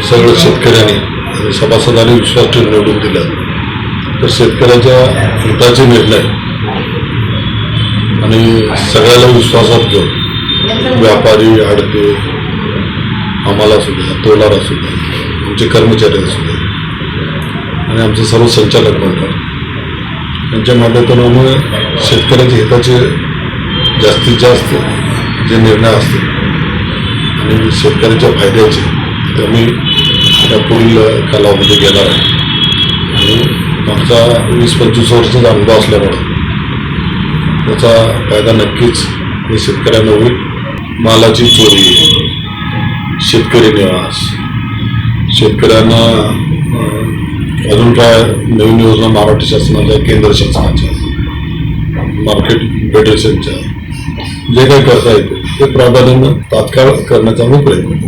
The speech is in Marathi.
सगळं शेतकऱ्यांनी आणि सभासदांनी विश्वास ठेवून निवडून दिला तर शेतकऱ्याच्या हिताचे निर्णय आणि सगळ्याला विश्वासात घेऊन व्यापारी आडते आम्हाला सुद्धा तोलार असू द्या आमचे कर्मचारी असू द्या आणि आमचे सर्व संचालक मंडळ यांच्या माध्यमातून आम्ही शेतकऱ्याच्या हिताचे जास्तीत जास्त जे निर्णय असतील आणि शेतकऱ्याच्या फायद्याचे ते आम्ही या पुढील कालावधीमध्ये घेणार आहे आणि आमचा 20-25 वर्षाचा अनुभव असल्यामुळे त्याचा फायदा नक्कीच हे शेतकऱ्यांना होईल. मालाची चोरी, शेतकरी निवास, शेतकऱ्यांना अजून काय नवीन योजना महाराष्ट्र शासनाच्या केंद्र शासनाच्या मार्केट फेडरेशनच्या जे काही करता येते ते प्राधान्यानं तात्काळ करण्याचा आम्ही प्रयत्न करतो.